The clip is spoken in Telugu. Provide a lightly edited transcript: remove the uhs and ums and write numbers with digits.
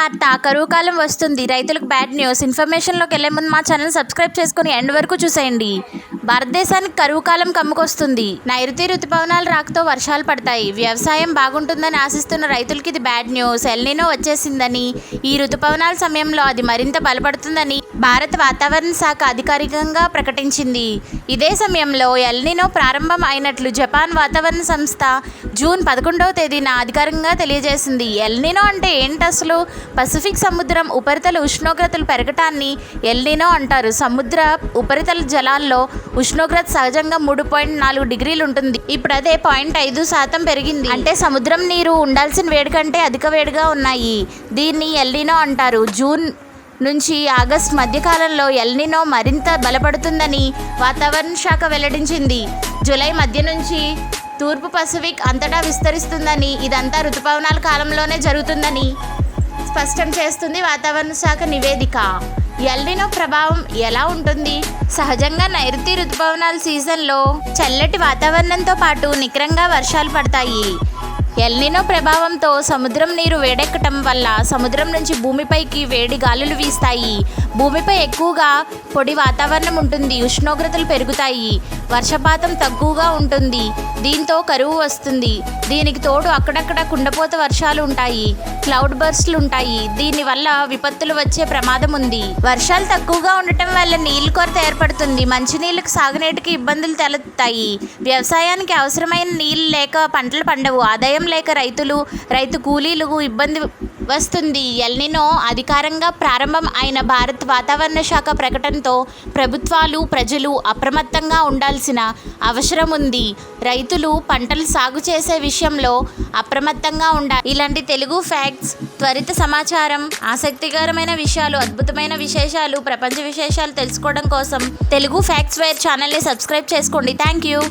శుభవార్త, కరువు కాలం వస్తుంది. రైతులకు బ్యాడ్ న్యూస్. ఇన్ఫర్మేషన్లోకి వెళ్లే ముందు మా ఛానల్ సబ్స్క్రైబ్ చేసుకుని ఎండ్ వరకు చూసేయండి. భారతదేశానికి కరువు కాలం కమ్ముకొస్తుంది. నైరుతి రుతుపవనాలు రాకతో వర్షాలు పడతాయి. వ్యవసాయం బాగుంటుందని ఆశిస్తున్న రైతులకి ఇది బ్యాడ్ న్యూస్. ఎల్నినో వచ్చేసిందని, ఈ రుతుపవనాల సమయంలో అది మరింత బలపడుతుందని భారత వాతావరణ శాఖ అధికారికంగా ప్రకటించింది. ఇదే సమయంలో ఎల్నినో ప్రారంభం అయినట్లు జపాన్ వాతావరణ సంస్థ జూన్ 11వ తేదీన అధికారికంగా తెలియజేసింది. ఎల్నినో అంటే ఏంటి అసలు? పసిఫిక్ సముద్రం ఉపరితల ఉష్ణోగ్రతలు పెరగటాన్ని ఎల్నినో అంటారు. సముద్ర ఉపరితల జలాల్లో ఉష్ణోగ్రత సహజంగా 3.4 డిగ్రీలు ఉంటుంది. ఇప్పుడు అదే 0.5% పెరిగింది. అంటే సముద్రం నీరు ఉండాల్సిన వేడి కంటే అధిక వేడిగా ఉన్నాయి. దీన్ని ఎల్నినో అంటారు. జూన్ నుంచి ఆగస్టు మధ్యకాలంలో ఎల్నినో మరింత బలపడుతుందని వాతావరణ శాఖ వెల్లడించింది. జూలై మధ్య నుంచి తూర్పు పసిఫిక్ అంతటా విస్తరిస్తుందని, ఇదంతా రుతుపవనాల కాలంలోనే జరుగుతుందని స్పష్టం చేస్తుంది వాతావరణ శాఖ నివేదిక. ఎల్నినో ప్రభావం ఎలా ఉంటుంది? సహజంగా నైరుతి రుతుపవనాల సీజన్లో చల్లటి వాతావరణంతో పాటు నికరంగా వర్షాలు పడతాయి. ఎల్నినో ప్రభావంతో సముద్రం నీరు వేడెక్కటం వల్ల సముద్రం నుంచి భూమిపైకి వేడి గాలులు వీస్తాయి. భూమిపై ఎక్కువగా పొడి వాతావరణం ఉంటుంది. ఉష్ణోగ్రతలు పెరుగుతాయి. వర్షపాతం తక్కువగా ఉంటుంది. దీంతో కరువు వస్తుంది. దీనికి తోడు అక్కడక్కడ కుండపోత వర్షాలు ఉంటాయి. క్లౌడ్ బర్స్ట్లు ఉంటాయి. దీనివల్ల విపత్తులు వచ్చే ప్రమాదం ఉంది. వర్షాలు తక్కువగా ఉండటం వల్ల నీళ్లు కొరత ఏర్పడుతుంది. మంచినీళ్ళకు, సాగునీటికి ఇబ్బందులు తలెత్తాయి. వ్యవసాయానికి అవసరమైన నీళ్ళు లేక పంటలు పండవు. ఆదాయం లేక రైతు కూలీలకు ఇబ్బంది వస్తుంది. ఎల్నినో అధికారంగా ప్రారంభం అయిన భారత వాతావరణ శాఖ ప్రకటనతో ప్రభుత్వాలు, ప్రజలు అప్రమత్తంగా ఉండాల్సిన అవసరం ఉంది. రైతులు పంటలు సాగు చేసే విషయంలో అప్రమత్తంగా ఉండాలి. ఇలాంటి తెలుగు ఫ్యాక్ట్స్, త్వరిత సమాచారం, ఆసక్తికరమైన విషయాలు, అద్భుతమైన విశేషాలు, ప్రపంచ విశేషాలు తెలుసుకోవడం కోసం తెలుగు ఫ్యాక్ట్స్ వేర్ ఛానల్ని సబ్స్క్రైబ్ చేసుకోండి. Thank you.